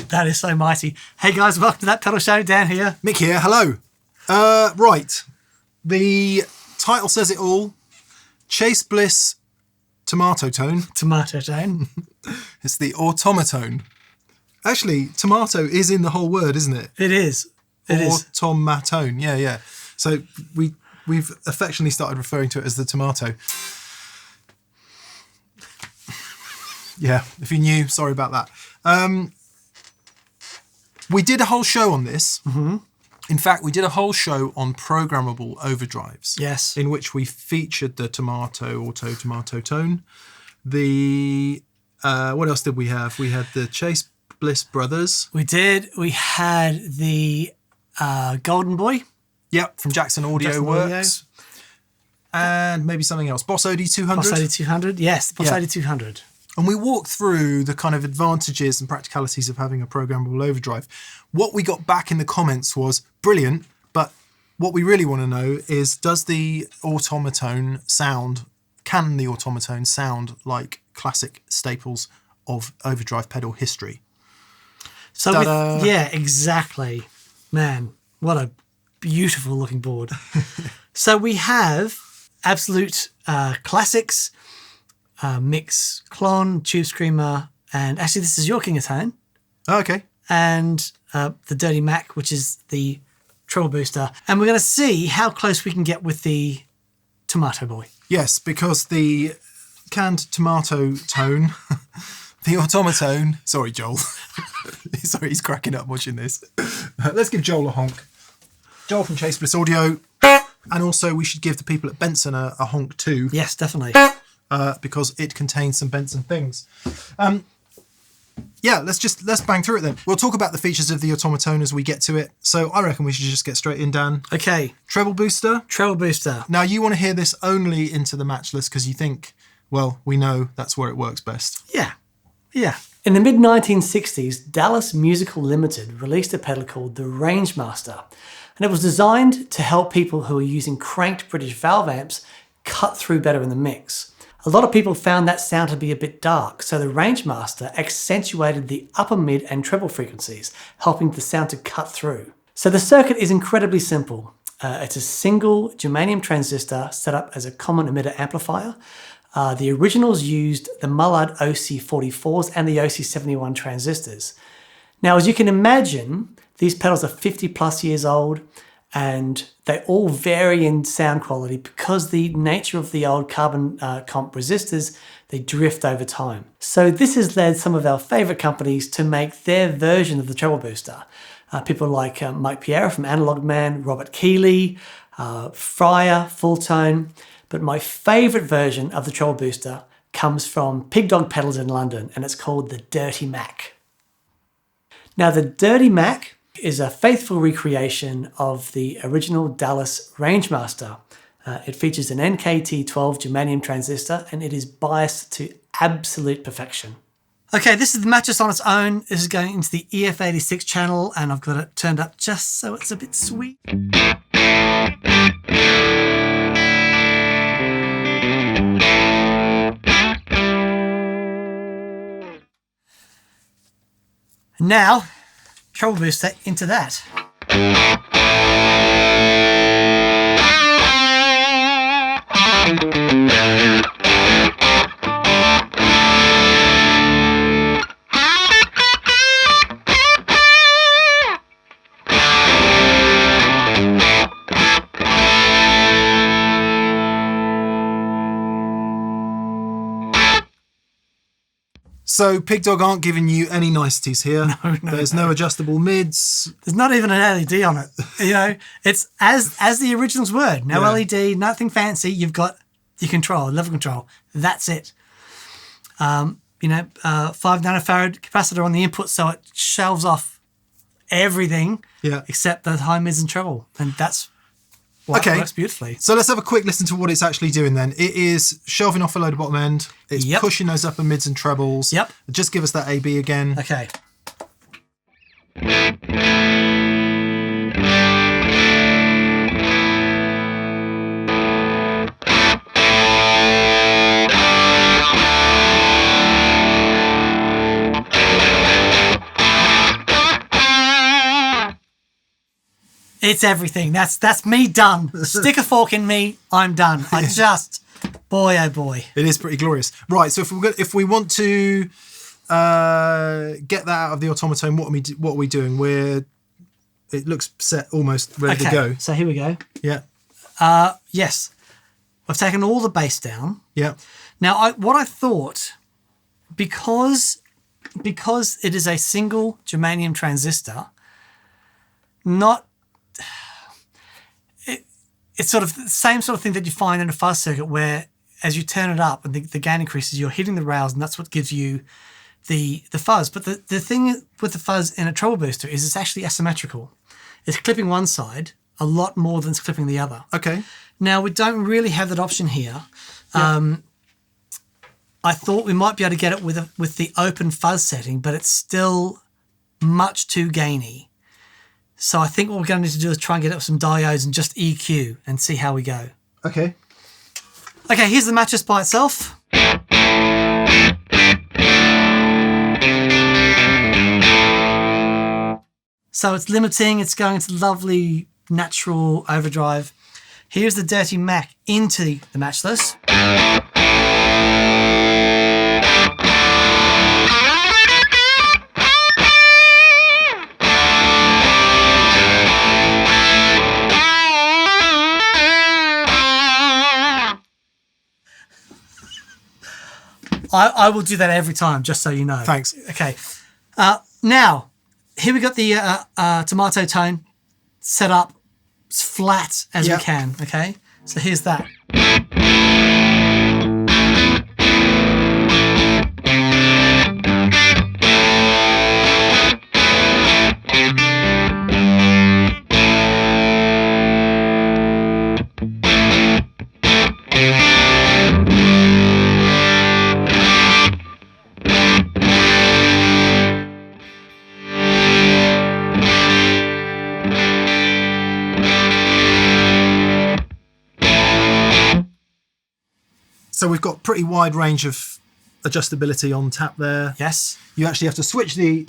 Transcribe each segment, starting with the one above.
That is so mighty. Hey guys, welcome to That Pedal Show. Dan here. Mick here, hello. Right, the title says it all. Chase Bliss Automatone. Automatone. It's the Automatone. Actually, tomato is in the whole word, isn't it? It is. Automatone, yeah. So we've affectionately started referring to it as the tomato. Yeah, if you're new, sorry about that. We did a whole show on this. Mm-hmm. In fact, we did a whole show on programmable overdrives. Yes. In which we featured the Automatone. The, what else did we have? We had the Chase Bliss Brothers. We did. We had the Golden Boy. Yep, from Jackson Audio Works. And maybe something else. Boss OD200. Boss OD200, yes. Boss OD200. And we walked through the kind of advantages and practicalities of having a programmable overdrive. What we got back in the comments was brilliant, but what we really want to know is, does the Automatone sound, can the Automatone sound like classic staples of overdrive pedal history? So, yeah, exactly. Man, what a beautiful looking board. So we have absolute classics, Mick's Klon, Tube Screamer, and actually this is your Kingatone. Oh, okay. And the Dirty Mac, which is the treble booster. And we're going to see how close we can get with the Tomato Boy. Yes, because the canned tomato tone, the Automatone, sorry, Joel. Sorry, he's cracking up watching this. Let's give Joel a honk. Joel from Chase Bliss Audio. And also we should give the people at Benson a honk too. Yes, definitely. Because it contains some Benson things. Yeah, let's bang through it then. We'll talk about the features of the Automatone as we get to it. So I reckon we should just get straight in, Dan. Okay. Treble booster. Treble booster. Now you want to hear this only into the matchless because you think, well, we know that's where it works best. Yeah. In the mid-1960s, Dallas Musical Limited released a pedal called the Rangemaster. And it was designed to help people who are using cranked British valve amps cut through better in the mix. A lot of people found that sound to be a bit dark, so the Rangemaster accentuated the upper mid and treble frequencies, helping the sound to cut through. So the circuit is incredibly simple. It's a single germanium transistor set up as a common emitter amplifier. The originals used the Mullard OC44s and the OC71 transistors. Now, as you can imagine, these pedals are 50 plus years old, and they all vary in sound quality because the nature of the old carbon comp resistors, they drift over time. So this has led some of our favorite companies to make their version of the treble booster. People like Mike Pierre from Analog Man, Robert Keeley, Fryer, Full Tone. But my favorite version of the treble booster comes from Pig Dog Pedals in London, and it's called the Dirty Mac. Now the Dirty Mac is a faithful recreation of the original Dallas Rangemaster. It features an NKT12 germanium transistor, and it is biased to absolute perfection. Okay, this is the mattress on its own. This is going into the EF86 channel, and I've got it turned up just so it's a bit sweet. Now, treble booster into that. So Pig Dog aren't giving you any niceties here. No. There's no adjustable mids. There's not even an LED on it. You know, it's as the originals were. No LED, nothing fancy. You've got your control, level control. That's it. 5 nanofarad capacitor on the input, so it shelves off everything except the high, mids, and treble, and that's what works beautifully. So let's have a quick listen to what it's actually doing then. It is shelving off a load of bottom end. It's pushing those upper mids and trebles. Yep. Just give us that AB again. Okay. It's everything. That's me done. Stick a fork in me, I'm done. I just, boy, oh boy. It is pretty glorious. Right, so if we want to get that out of the Automatone, what are we doing? It looks set, almost ready to go. So here we go. Yeah. Yes, I've taken all the bass down. Yeah. Now, what I thought, because it is a single germanium transistor, it's sort of the same sort of thing that you find in a fuzz circuit, where as you turn it up and the gain increases, you're hitting the rails, and that's what gives you the fuzz. But the thing with the fuzz in a treble booster is it's actually asymmetrical. It's clipping one side a lot more than it's clipping the other. Okay. Now, we don't really have that option here. Yeah. I thought we might be able to get it with the open fuzz setting, but it's still much too gainy. So I think what we're going to need to do is try and get it with some diodes and just EQ and see how we go. Okay. Okay, here's the mattress by itself. So it's limiting, it's going to lovely natural overdrive. Here's the dirty Mac into the matchless. I will do that every time, just so you know. Thanks. Okay. Now, here we got the Automatone set up as flat as we can, okay? So here's that. So we've got pretty wide range of adjustability on tap there. Yes. You actually have to switch the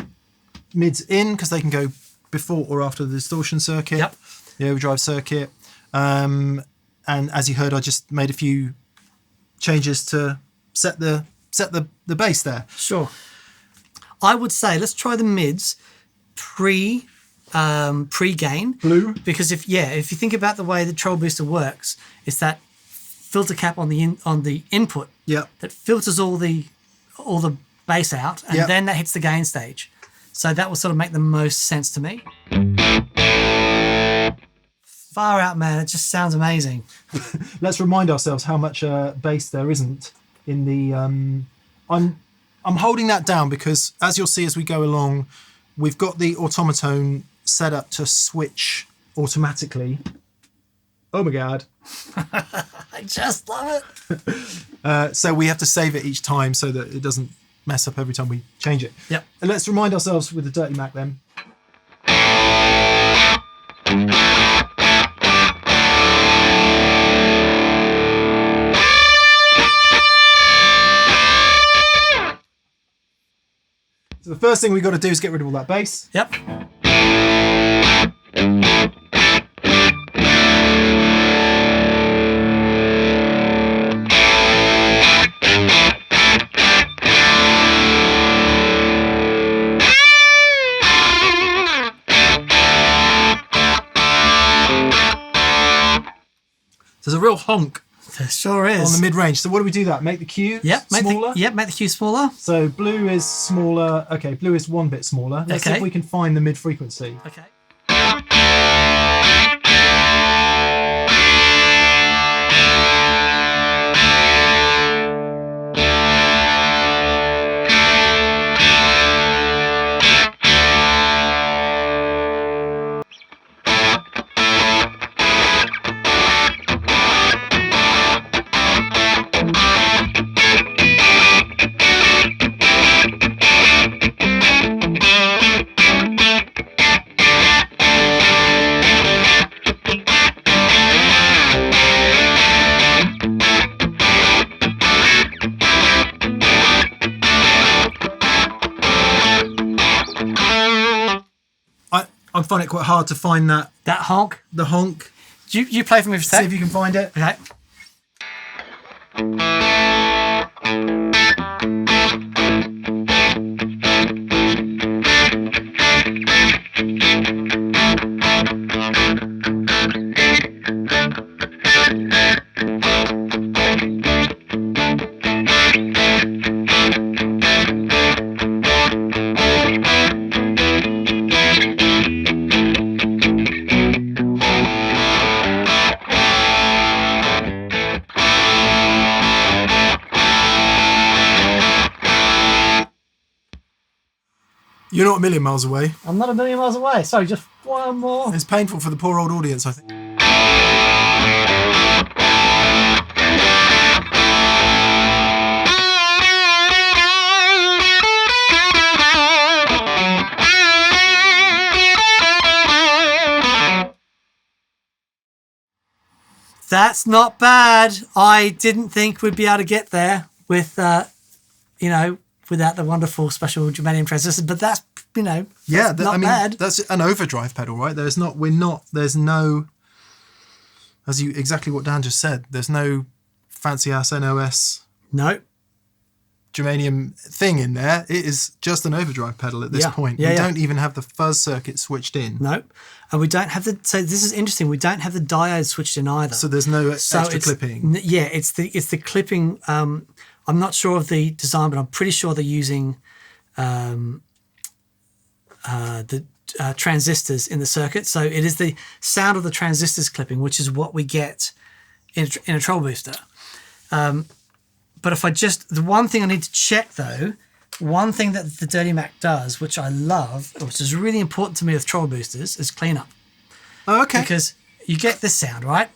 mids in because they can go before or after the distortion circuit, Yep. the overdrive circuit. And as you heard, I just made a few changes to set the bass there. Sure. I would say let's try the mids pre-gain. Blue. Because if you think about the way the treble booster works, it's that filter cap on the input that filters all the bass out, and then that hits the gain stage. So that will sort of make the most sense to me. Far out, man! It just sounds amazing. Let's remind ourselves how much bass there isn't in the. I'm holding that down because, as you'll see as we go along, we've got the Automatone set up to switch automatically. Oh my God. I just love it. So we have to save it each time so that it doesn't mess up every time we change it. Yep. And let's remind ourselves with the Dirty Mac then. So the first thing we've got to do is get rid of all that bass. Yep. There's a real honk. There sure is. On the mid-range. So what do we do that? Make the Q smaller? Make the Q smaller. So blue is smaller. Okay, blue is one bit smaller. Let's see if we can find the mid-frequency. Okay. find it quite hard to find that honk. the honk. You play for me for a sec. See if you can find it. Okay. You're not a million miles away. I'm not a million miles away. Sorry, just one more. It's painful for the poor old audience, I think. That's not bad. I didn't think we'd be able to get there with, without the wonderful special germanium transistors, but that's, not bad. That's an overdrive pedal, right? There's no, exactly what Dan just said, there's no fancy ass NOS no germanium thing in there. It is just an overdrive pedal at this point. We don't even have the fuzz circuit switched in. No. And we don't have so this is interesting, we don't have the diode switched in either. So there's no extra clipping. Yeah, it's the clipping. I'm not sure of the design, but I'm pretty sure they're using the transistors in the circuit. So it is the sound of the transistors clipping, which is what we get in a Treble booster. But if the one thing I need to check though, one thing that the Dirty Mac does, which I love, which is really important to me with Treble boosters, is cleanup. Oh, okay. Because you get this sound, right?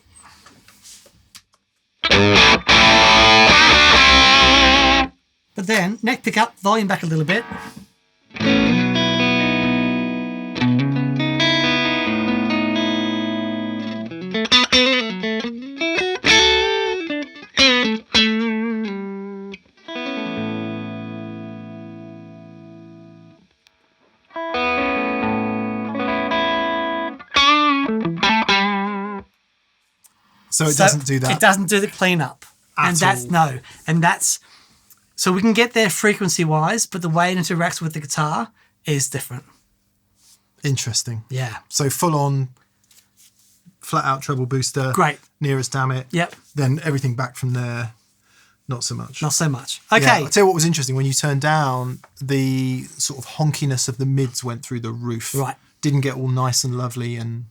But then, neck pickup, volume back a little bit. So it doesn't do that. It doesn't do the cleanup. And that's so we can get there frequency wise, but the way it interacts with the guitar is different. Interesting. Yeah. So full on flat out treble booster. Great. Nearest damn it. Yep. Then everything back from there, not so much. Not so much. Okay. Yeah, I'll tell you what was interesting. When you turned down, the sort of honkiness of the mids went through the roof. Right. Didn't get all nice and lovely and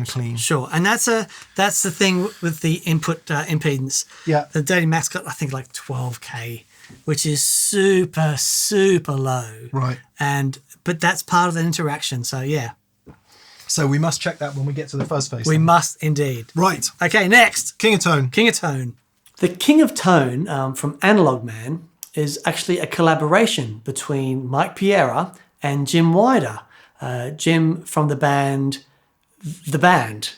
clean. Sure. And that's the thing with the input impedance. Yeah. The Dirty Mac's got, I think, like 12K, which is super, super low. Right. But that's part of the interaction. So yeah. So we must check that when we get to the Fuzz Face. We must indeed. Right. Okay, next. King of Tone. King of Tone. The King of Tone from Analog Man is actually a collaboration between Mike Piera and Jim Wider. Jim from the band The Band.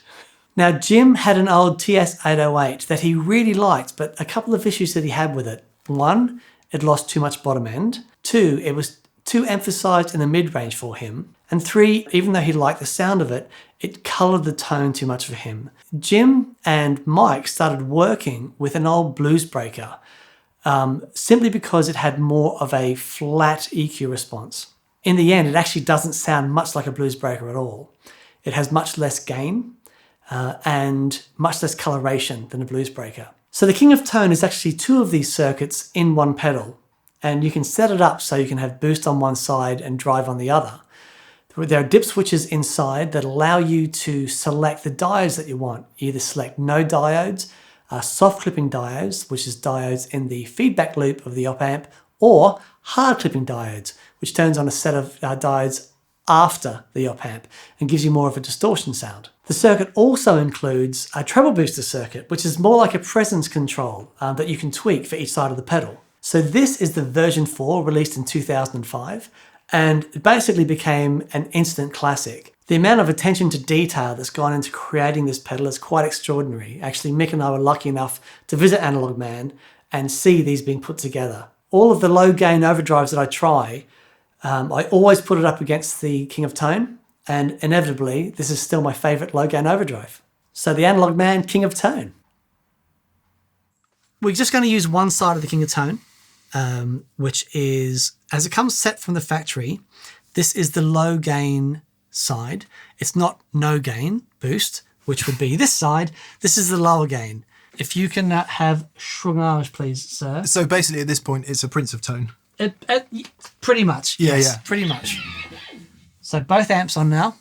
Now, Jim had an old TS-808 that he really liked, but a couple of issues that he had with it. One, it lost too much bottom end. Two, it was too emphasized in the mid-range for him. And three, even though he liked the sound of it, it colored the tone too much for him. Jim and Mike started working with an old blues breaker simply because it had more of a flat EQ response. In the end, it actually doesn't sound much like a blues breaker at all. It has much less gain and much less coloration than a blues breaker. So the King of Tone is actually two of these circuits in one pedal, and you can set it up so you can have boost on one side and drive on the other. There are dip switches inside that allow you to select the diodes that you want. Either select no diodes, soft clipping diodes, which is diodes in the feedback loop of the op amp, or hard clipping diodes, which turns on a set of diodes after the op amp and gives you more of a distortion sound. The circuit also includes a treble booster circuit, which is more like a presence control that you can tweak for each side of the pedal. So this is the version 4 released in 2005, and it basically became an instant classic. The amount of attention to detail that's gone into creating this pedal is quite extraordinary. Actually, Mick and I were lucky enough to visit Analog Man and see these being put together. All of the low gain overdrives that I try, I always put it up against the King of Tone, And inevitably, this is still my favorite low gain overdrive. So the Analog Man, King of Tone. We're just going to use one side of the King of Tone, which is, as it comes set from the factory, this is the low gain side. It's not no gain boost, which would be this side. This is the lower gain. If you can have shrugage, please, sir. So basically at this point, it's a Prince of Tone. Pretty much. Yeah, yes, yeah. Pretty much. So both amps on now.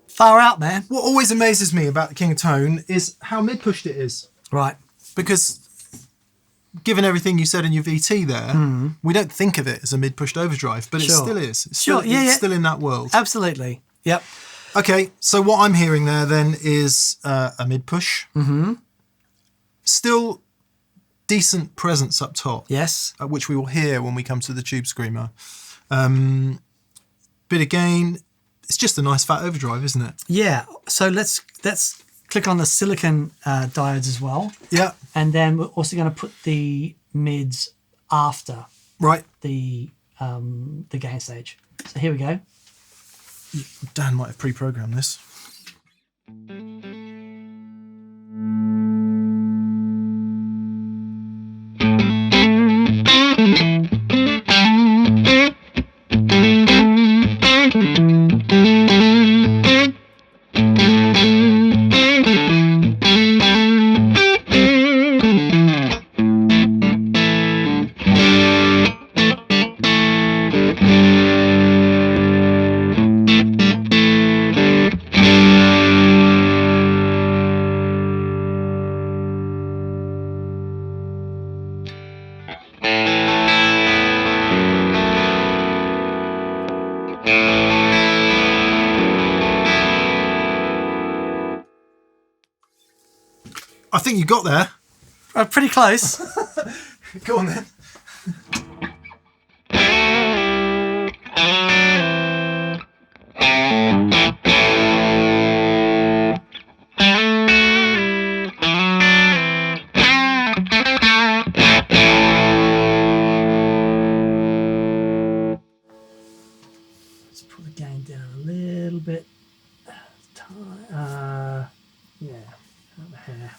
Far out, man. What always amazes me about the King of Tone is how mid-pushed it is. Right. Because given everything you said in your VT there, we don't think of it as a mid-pushed overdrive, but it still is. It's still, it's still in that world. Absolutely. Yep. Okay, so what I'm hearing there then is a mid-push. Still decent presence up top. Yes. Which we will hear when we come to the Tube Screamer. But again, it's just a nice fat overdrive, isn't it? Yeah. So let's click on the silicon diodes as well. Yeah. And then we're also going to put the mids after the gain stage. So here we go. Dan might have pre-programmed this. I think you got there. Pretty close. Go on then. Let's put the gain down a little bit. Yeah, over here.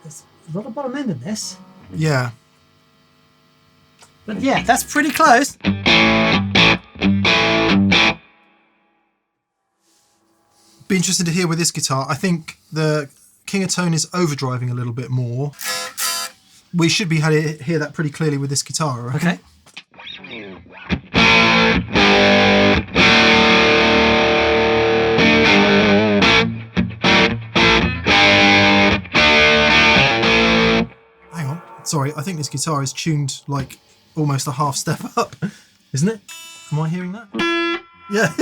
There's a lot of bottom end in this. Yeah. But yeah, that's pretty close. Be interested to hear with this guitar. I think the King of Tone is overdriving a little bit more. We should be able to hear that pretty clearly with this guitar, right? Okay. Hang on. Sorry, I think this guitar is tuned like almost a half step up, isn't it? Am I hearing that? Yeah.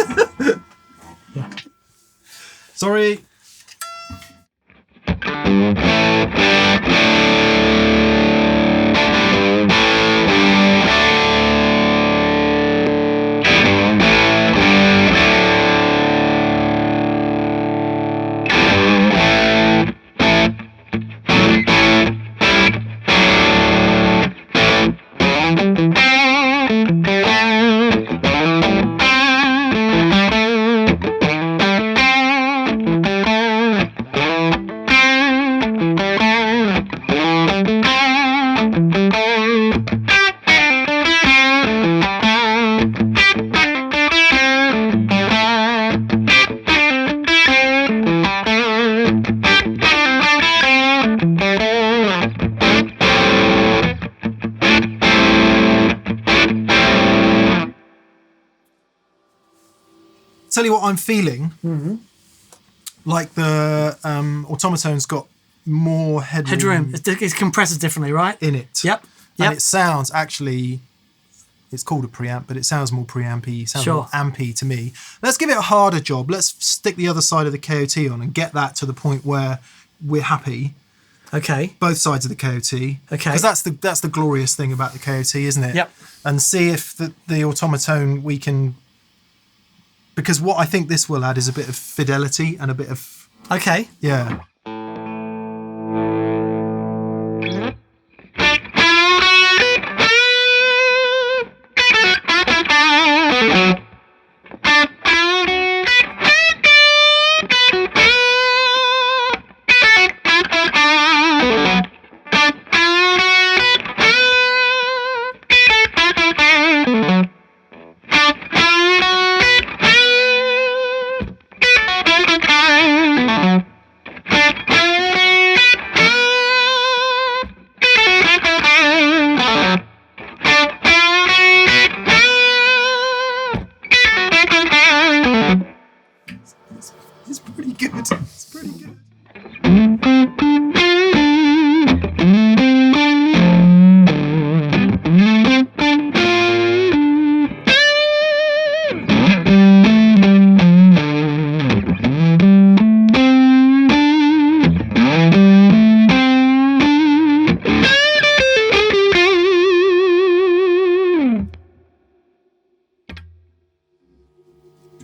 Yeah. Sorry. Tell you what I'm feeling. Like the Automatone's got more headroom. It's compressed differently, right? In it. Yep. And it sounds actually, it's called a preamp, but it sounds more preampy, sounds more ampy to me. Let's give it a harder job. Let's stick the other side of the KOT on and get that to the point where we're happy. Okay. Both sides of the KOT. Okay. Because that's the glorious thing about the KOT, isn't it? Yep. And see if the Automatone we can, because what I think this will add is a bit of fidelity and a bit of... Okay. Yeah. It's pretty good. It's pretty good.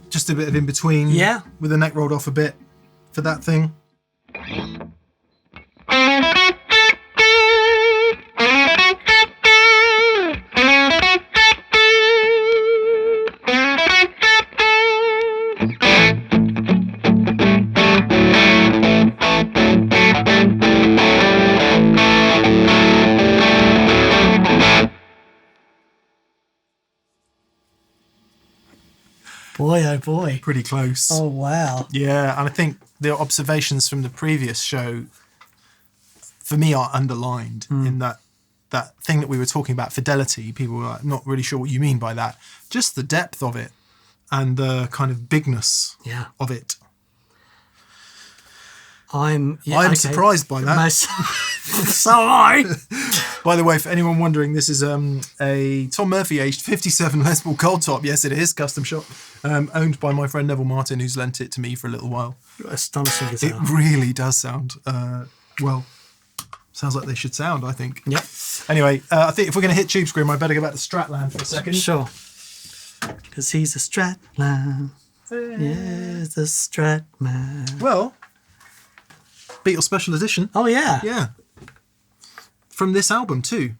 Just a bit of in between. Yeah. With the neck rolled off a bit for that thing. Boy, oh boy. Pretty close. Oh, wow. Yeah, and I think the observations from the previous show, for me, are underlined in that thing that we were talking about, fidelity. People were like, not really sure what you mean by that. Just the depth of it and the kind of bigness of it. I'm surprised by that. So am I. By the way, for anyone wondering, this is a Tom Murphy aged 57 Les Paul Cold Top. Yes, it is, custom shop, owned by my friend Neville Martin, who's lent it to me for a little while. Astonishing guitar. It really does sound, sounds like they should sound, I think. Yep. Anyway, I think if we're going to hit Tube Scream, I better go back to Stratland for a second. Sure. Because he's a Stratland. Yeah, the Strat man. Well, Beatles Special Edition. Oh, yeah. Yeah. From this album, too.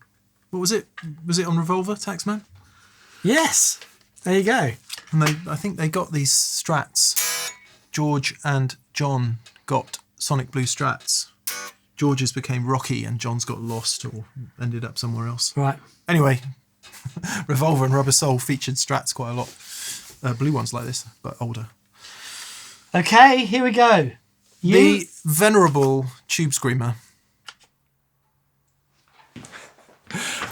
What was it? Was it on Revolver, Taxman? Yes. There you go. And I think they got these Strats. George and John got Sonic Blue Strats. George's became Rocky and John's got lost or ended up somewhere else. Right. Anyway, Revolver and Rubber Soul featured Strats quite a lot. Blue ones like this, but older. Okay, here we go. The venerable Tube Screamer.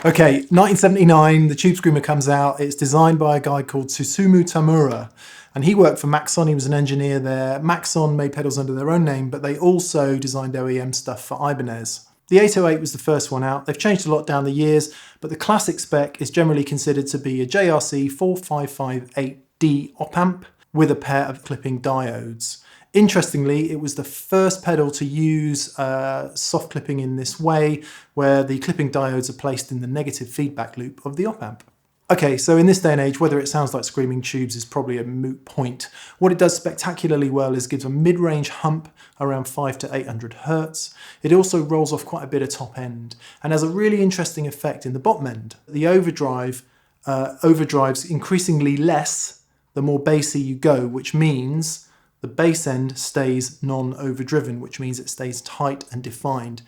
Okay, 1979, the Tube Screamer comes out. It's designed by a guy called Susumu Tamura, and he worked for Maxon. He was an engineer there. Maxon made pedals under their own name, but they also designed OEM stuff for Ibanez. The 808 was the first one out. They've changed a lot down the years, but the classic spec is generally considered to be a JRC 4558D op-amp with a pair of clipping diodes. Interestingly, it was the first pedal to use soft clipping in this way, where the clipping diodes are placed in the negative feedback loop of the op-amp. Okay, so in this day and age, whether it sounds like screaming tubes is probably a moot point. What it does spectacularly well is gives a mid-range hump around 500 to 800 hertz. It also rolls off quite a bit of top end and has a really interesting effect in the bottom end. The overdrives increasingly less the more bassy you go, which means the bass end stays non-overdriven, which means it stays tight and defined.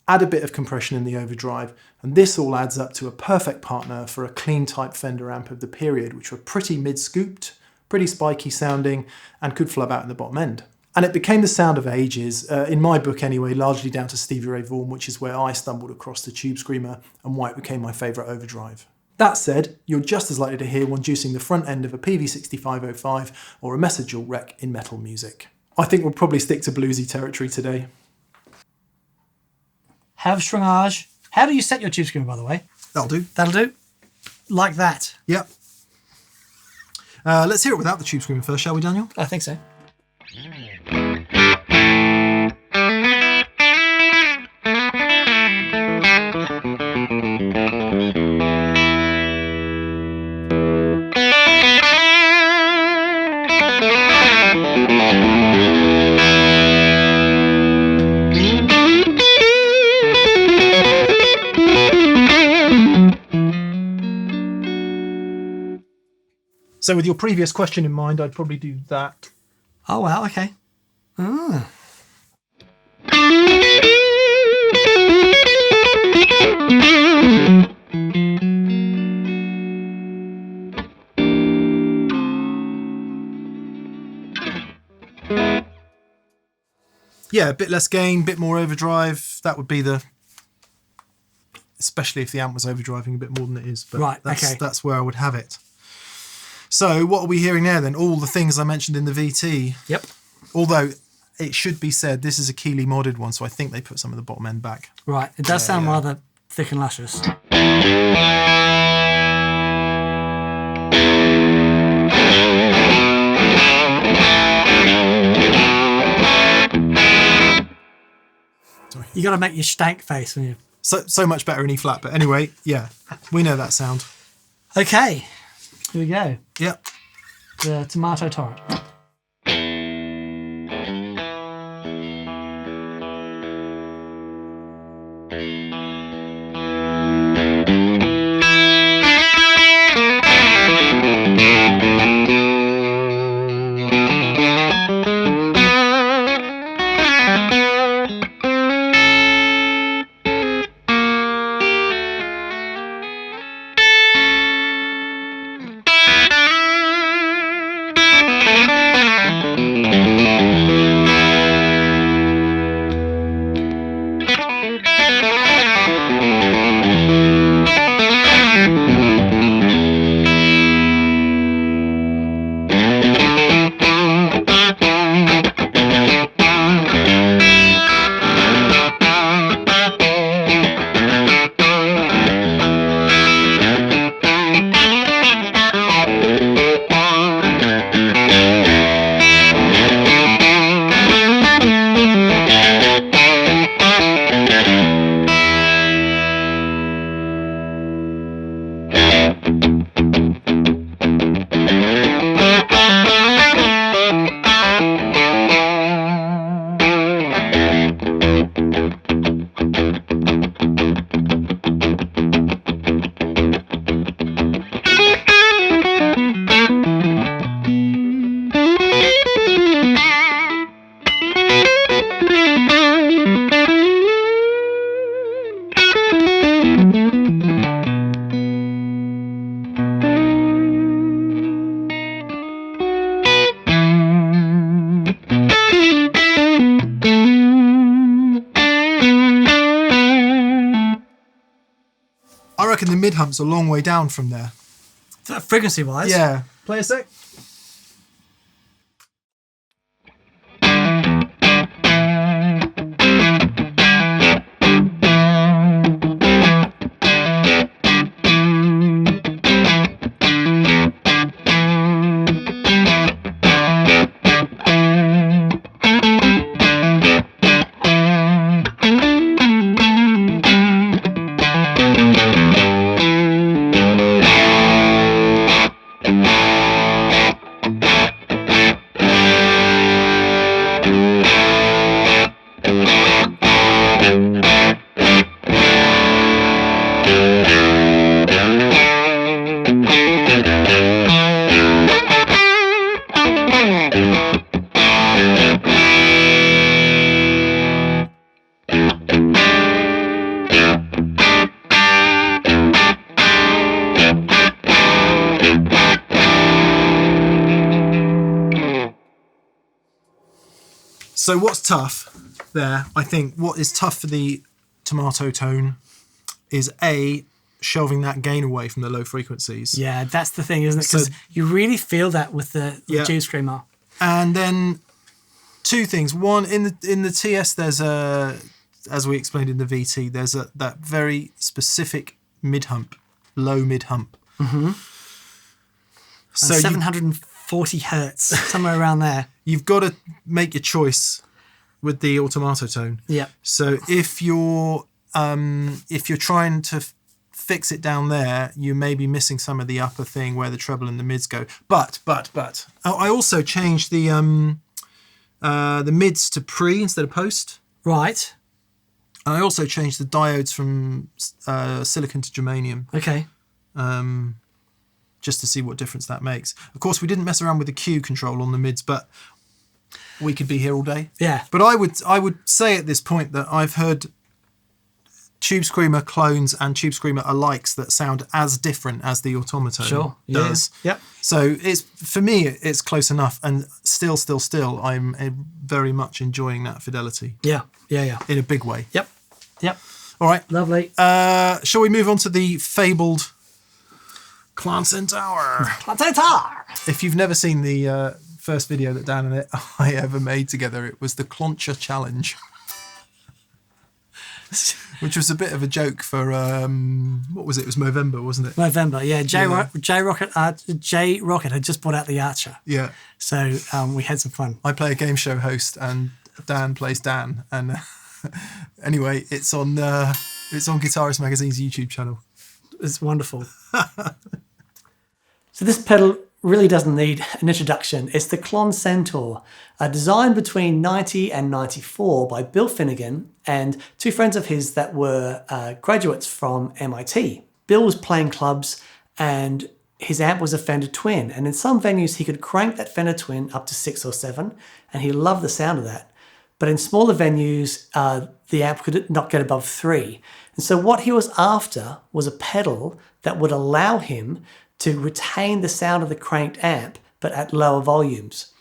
Add a bit of compression in the overdrive, and this all adds up to a perfect partner for a clean type Fender amp of the period, which were pretty mid-scooped, pretty spiky sounding, and could flub out in the bottom end. And it became the sound of ages, in my book anyway, largely down to Stevie Ray Vaughan, which is where I stumbled across the Tube Screamer and why it became my favourite overdrive. That said, you're just as likely to hear one juicing the front end of a PV6505 or a Messer Dual Rec in metal music. I think we'll probably stick to bluesy territory today. have stringage. How do you set your tube screamer, by the way? That'll do. That'll do. Like that. Yep. Let's hear it without the tube screamer first, shall we, Daniel? I think so. So with your previous question in mind, I'd probably do that. Oh, wow, okay. Yeah, a bit less gain, bit more overdrive. That would be the... Especially if the amp was overdriving a bit more than it is. But right, that's where I would have it. So what are we hearing there then? All the things I mentioned in the VT. Yep. Although it should be said, this is a Keeley modded one, so I think they put some of the bottom end back. Right, it does sound rather thick and luscious. Sorry. You got to make your stank face when you... So much better in E flat, but anyway, yeah, we know that sound. Okay, here we go. Yep. The Tomato Torrent. I reckon the mid hump's a long way down from there. Frequency wise? Yeah. Play a sec. So what's tough there, I think, what is tough for the Automatone is A, shelving that gain away from the low frequencies. Yeah, that's the thing, isn't it? Because you really feel that with the tube screamer. And then two things. One, in the TS, there's a as we explained in the VT, there's that very specific mid-hump, low mid-hump. Mm-hmm. So 740 hertz, somewhere around there. You've got to make your choice with the Automatone. Yeah. So if you're trying to fix it down there, you may be missing some of the upper thing where the treble and the mids go. But I also changed the mids to pre instead of post. Right. And I also changed the diodes from silicon to germanium. Okay. Just to see what difference that makes. Of course, we didn't mess around with the Q control on the mids, but we could be here all day. Yeah. But I would say at this point that I've heard Tube Screamer clones and Tube Screamer alikes that sound as different as the Automatone does. Yeah. Yep. So for me, it's close enough, and still, I'm very much enjoying that fidelity. Yeah. In a big way. Yep. All right. Lovely. Shall we move on to the fabled Klon Centaur? Klon Centaur! If you've never seen the first video that Dan and I ever made together, it was the Kloncha Challenge. Which was a bit of a joke for, what was it? It was Movember, wasn't it? Movember, yeah. J Rocket had just brought out the Archer. Yeah. So we had some fun. I play a game show host and Dan plays Dan. And anyway, it's on Guitarist Magazine's YouTube channel. It's wonderful. So this pedal really doesn't need an introduction. It's the Klon Centaur, designed between 90 and 94 by Bill Finnegan and two friends of his that were graduates from MIT. Bill was playing clubs and his amp was a Fender Twin, and in some venues he could crank that Fender Twin up to 6 or 7, and he loved the sound of that. But in smaller venues, the amp could not get above 3. And so what he was after was a pedal that would allow him to retain the sound of the cranked amp, but at lower volumes.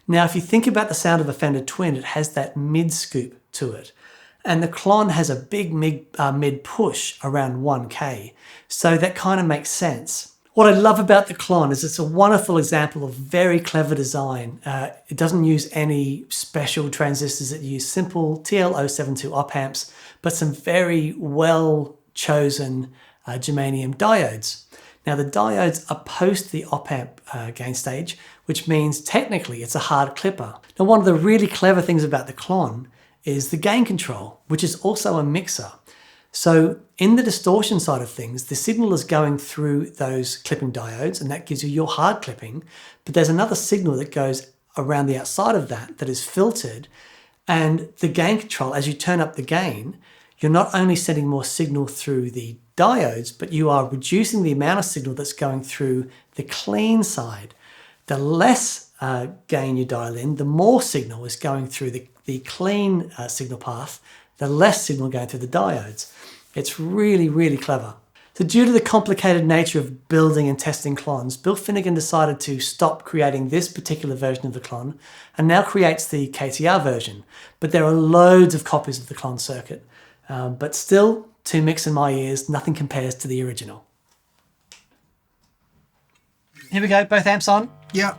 Now, if you think about the sound of a Fender Twin, it has that mid scoop to it. And the Klon has a big mid push around 1K. So that kind of makes sense. What I love about the Klon is it's a wonderful example of very clever design. It doesn't use any special transistors. It uses simple TL072 op amps, but some very well chosen germanium diodes. Now the diodes are post the op amp gain stage, which means technically it's a hard clipper. Now one of the really clever things about the Klon is the gain control, which is also a mixer. So in the distortion side of things, the signal is going through those clipping diodes, and that gives you your hard clipping. But there's another signal that goes around the outside of that is filtered. And the gain control, as you turn up the gain, you're not only sending more signal through the diodes, but you are reducing the amount of signal that's going through the clean side. The less gain you dial in, the more signal is going through the clean signal path, the less signal going through the diodes. It's really, really clever. So due to the complicated nature of building and testing Klons, Bill Finnegan decided to stop creating this particular version of the Klon and now creates the KTR version. But there are loads of copies of the Klon circuit. But still, to Mick's and my ears, nothing compares to the original. Here we go, both amps on. Yeah.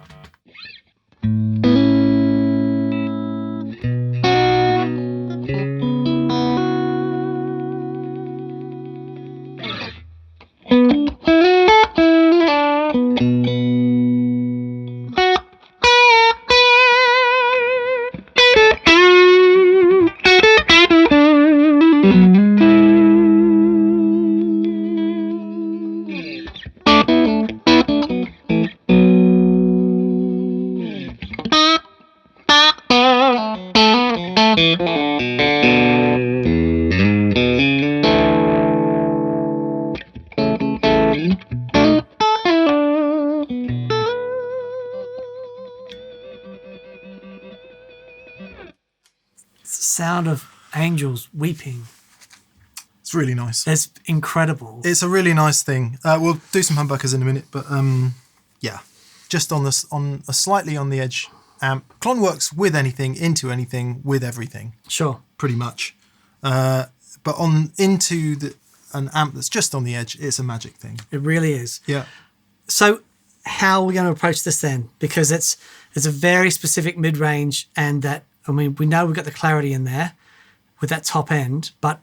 Sound of angels weeping. It's really nice. It's incredible. It's a really nice thing. We'll do some humbuckers in a minute, but yeah, just on a slightly on the edge amp. Klon works with anything, into anything, with everything. Sure. Pretty much. But into an amp that's just on the edge, it's a magic thing. It really is. Yeah. So how are we going to approach this then? Because it's a very specific mid-range, and that, I mean, we know we've got the clarity in there. with that top end, but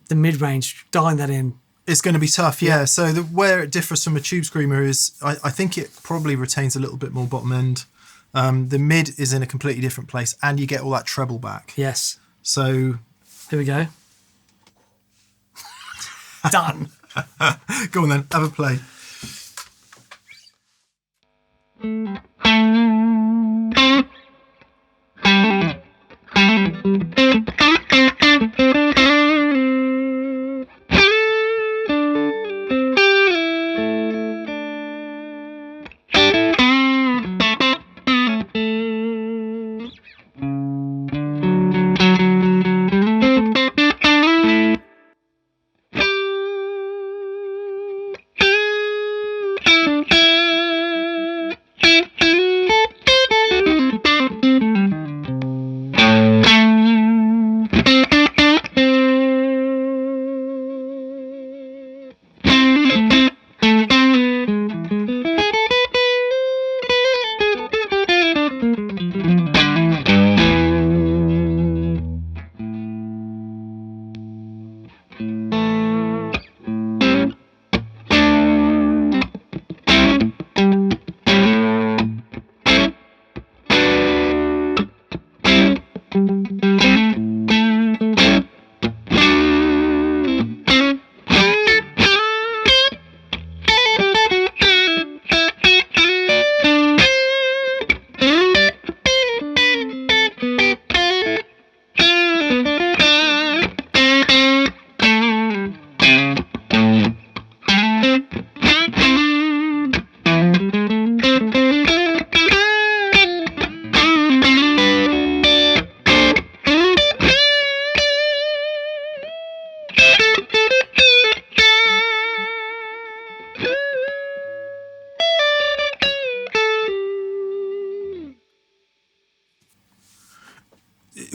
the mid-range, dialing that in. It's going to be tough, yeah. So where it differs from a tube screamer is I think it probably retains a little bit more bottom end. The mid is in a completely different place, and you get all that treble back. Yes. So here we go. Done. Go on then, have a play.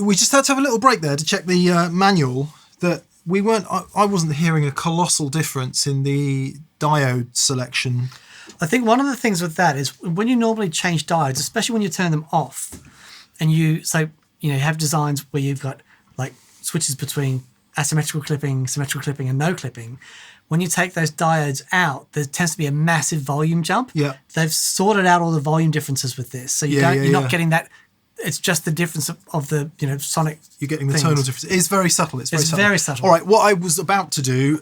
We just had to have a little break there to check the manual that we weren't. I wasn't hearing a colossal difference in the diode selection. I think one of the things with that is when you normally change diodes, especially when you turn them off, and you have designs where you've got like switches between asymmetrical clipping, symmetrical clipping, and no clipping. When you take those diodes out, there tends to be a massive volume jump. Yeah, they've sorted out all the volume differences with this, so you're not getting that. It's just the difference of the sonic. You're getting the things. tonal difference. It's very subtle. It's very subtle. All right, what I was about to do,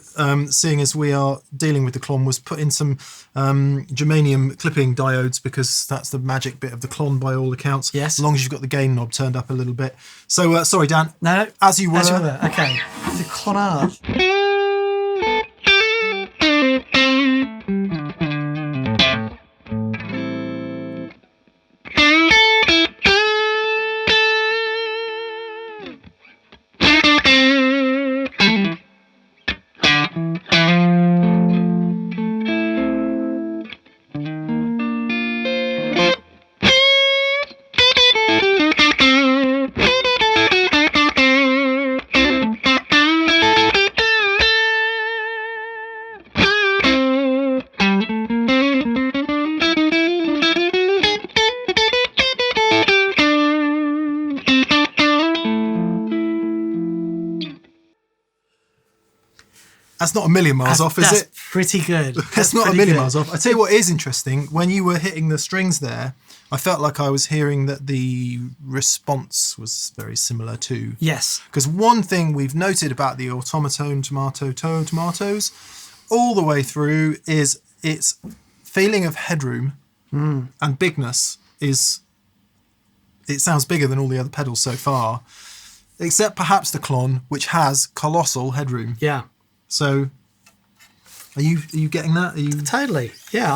seeing as we are dealing with the Klon, was put in some germanium clipping diodes because that's the magic bit of the Klon by all accounts. Yes. As long as you've got the gain knob turned up a little bit. So sorry, Dan. No. As you were. Okay. The Klonage. That's not a million miles off, is it? Pretty good. That's not a million miles off. I tell you what is interesting, when you were hitting the strings there, I felt like I was hearing that the response was very similar too. Yes. Because one thing we've noted about the Automatone tomatoes all the way through is its feeling of headroom and bigness is, it sounds bigger than all the other pedals so far, except perhaps the Klon, which has colossal headroom. Yeah. So, are you getting that? Totally. Yeah,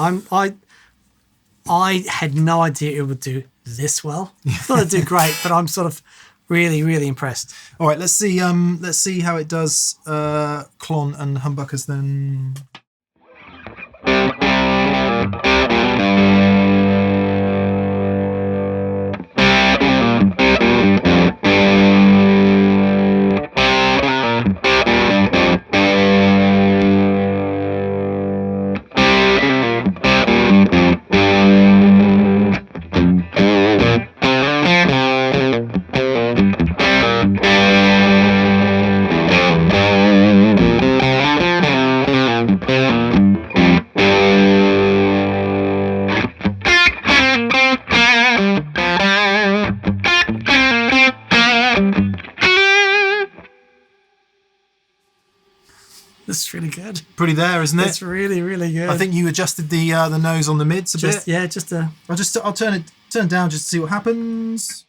I had no idea it would do this well. I thought it'd do great, but I'm sort of really, really impressed. All right, let's see how it does Klon and humbuckers then. It's really good. Pretty there, isn't it? It's really, really good. I think you adjusted the nose on the mids a bit. Yeah, just a... I'll turn it down just to see what happens.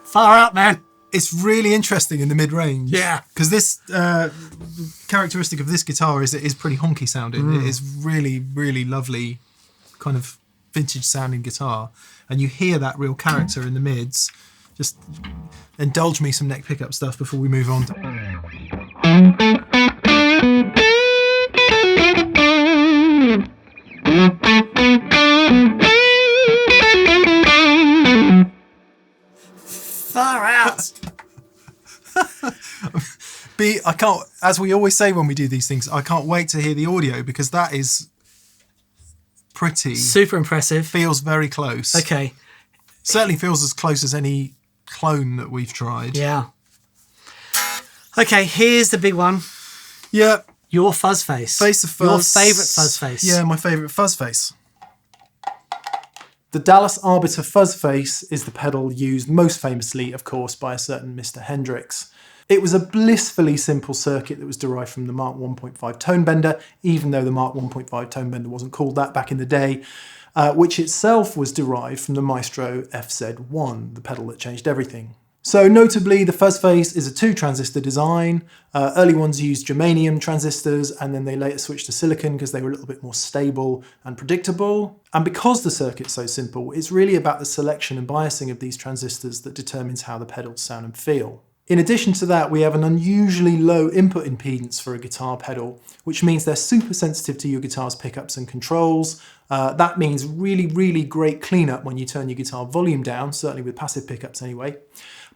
Far out, man. It's really interesting in the mid-range. Yeah. Because this characteristic of this guitar is it is pretty honky sounding. It is really, really lovely kind of vintage sounding guitar. And you hear that real character in the mids. Just indulge me some neck pickup stuff before we move on. Far out. I can't, as we always say when we do these things, I can't wait to hear the audio because that is pretty. Super impressive. Feels very close. Okay. Certainly feels as close as any clone that we've tried. Yeah. Okay, here's the big one. Yeah. Your Fuzz Face. Face of Fuzz. Your favourite Fuzz Face. Yeah, my favourite Fuzz Face. The Dallas Arbiter Fuzz Face is the pedal used most famously, of course, by a certain Mr. Hendrix. It was a blissfully simple circuit that was derived from the Mark 1.5 tone bender, even though the Mark 1.5 tone bender wasn't called that back in the day, which itself was derived from the Maestro FZ1, the pedal that changed everything. So notably, the Fuzz Face is a 2-transistor design. Early ones used germanium transistors, and then they later switched to silicon because they were a little bit more stable and predictable. And because the circuit's so simple, it's really about the selection and biasing of these transistors that determines how the pedals sound and feel. In addition to that, we have an unusually low input impedance for a guitar pedal, which means they're super sensitive to your guitar's pickups and controls. That means really, really great cleanup when you turn your guitar volume down, certainly with passive pickups anyway.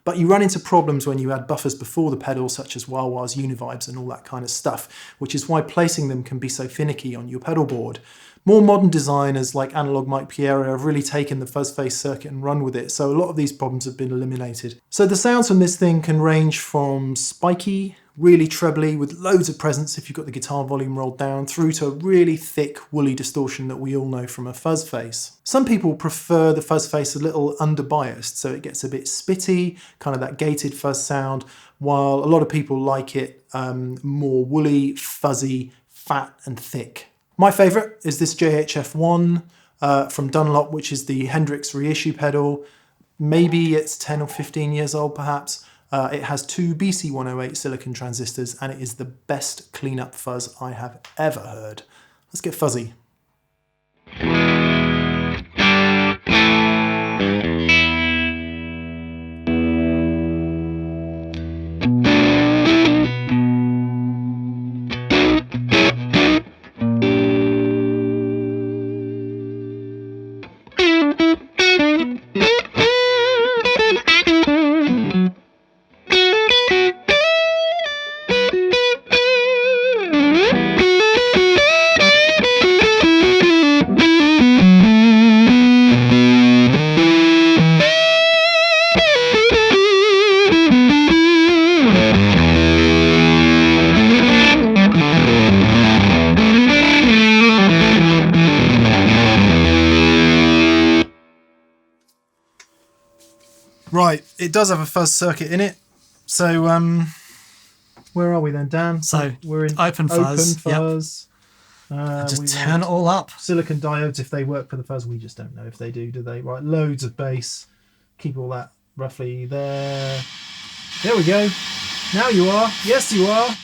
But you run into problems when you add buffers before the pedal, such as wah-wahs, univibes and all that kind of stuff, which is why placing them can be so finicky on your pedal board. More modern designers like Analog Mike Pierre have really taken the Fuzz Face circuit and run with it, so a lot of these problems have been eliminated. So the sounds from this thing can range from spiky, really trebly with loads of presence if you've got the guitar volume rolled down, through to really thick woolly distortion that we all know from a Fuzz Face. Some people prefer the Fuzz Face a little under-biased, so it gets a bit spitty, kind of that gated fuzz sound, while a lot of people like it more woolly, fuzzy, fat and thick. My favourite is this JHF1 from Dunlop, which is the Hendrix reissue pedal. Maybe it's 10 or 15 years old perhaps. It has 2 BC108 silicon transistors and it is the best cleanup fuzz I have ever heard. Let's get fuzzy. Right, it does have a fuzz circuit in it. So, where are we then, Dan? So, we're in open fuzz. Yep. Just turn it all up. Silicon diodes, if they work for the fuzz, we just don't know if they do they? Right, loads of bass. Keep all that roughly there. There we go. Now you are. Yes, you are.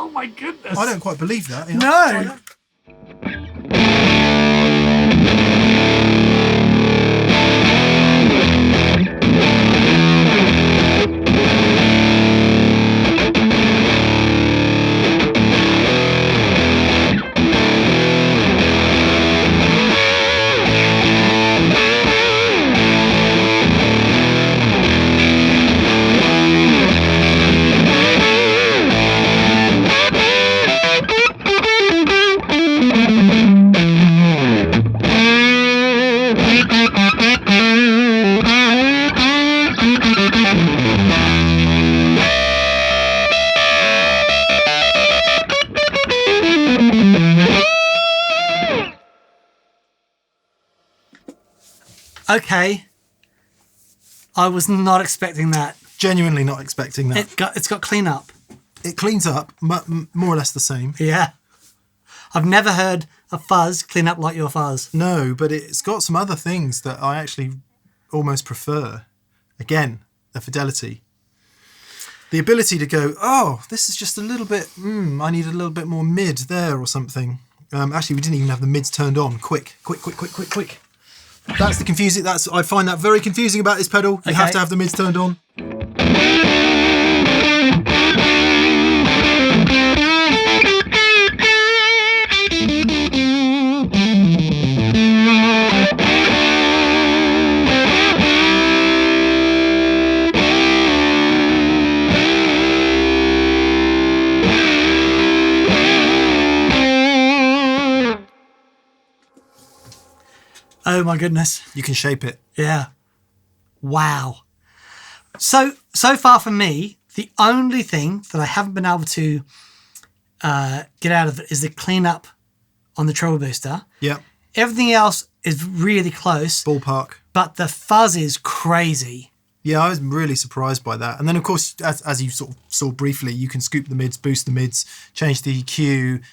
Oh my goodness. I don't quite believe that. No. Okay. I was not expecting that. Genuinely not expecting that. It's got clean up. It cleans up, more or less the same. Yeah. I've never heard a fuzz clean up like your fuzz. No, but it's got some other things that I actually almost prefer. Again, the fidelity. The ability to go, oh, this is just a little bit, I need a little bit more mid there or something. Actually, we didn't even have the mids turned on. Quick. That's the confusing, I find that very confusing about this pedal. You have to have the mids turned on. Oh my goodness. You can shape it. Yeah. Wow. So far for me, the only thing that I haven't been able to get out of it is the cleanup on the treble booster. Yeah. Everything else is really close. Ballpark. But the fuzz is crazy. Yeah, I was really surprised by that. And then, of course, as you sort of saw briefly, you can scoop the mids, boost the mids, change the EQ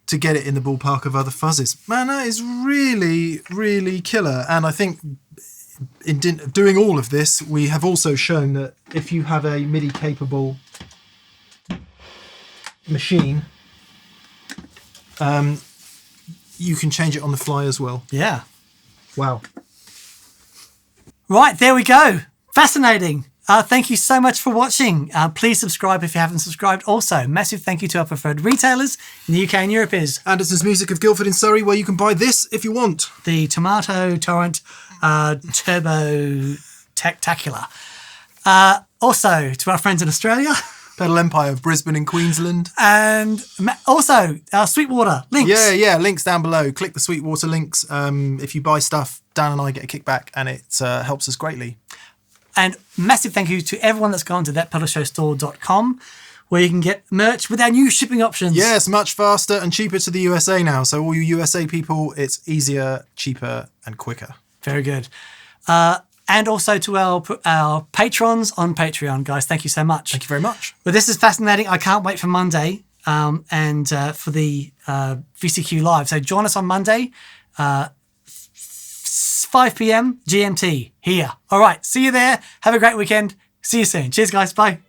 to get it in the ballpark of other fuzzes. Man, that is really, really killer. And I think in doing all of this, we have also shown that if you have a MIDI-capable machine, you can change it on the fly as well. Yeah. Wow. Right, there we go. Fascinating. Thank you so much for watching. Please subscribe if you haven't subscribed. Also, massive thank you to our preferred retailers in the UK and Europe is Anderson's Music of Guildford in Surrey, where you can buy this if you want. the Tomato Torrent Turbo Tactacular. Also, to our friends in Australia. Pedal Empire of Brisbane in Queensland. And also, Sweetwater, links. Yeah, links down below. Click the Sweetwater links. If you buy stuff, Dan and I get a kickback, and it helps us greatly. And massive thank you to everyone that's gone to thatpedalshowstore.com, where you can get merch with our new shipping options. Yes, much faster and cheaper to the USA now. So all you USA people, it's easier, cheaper, and quicker. Very good. And also to our patrons on Patreon, guys. Thank you so much. Thank you very much. Well, this is fascinating. I can't wait for Monday and for the VCQ Live. So join us on Monday, 5 p.m. GMT here. All right. See you there. Have a great weekend. See you soon. Cheers, guys. Bye.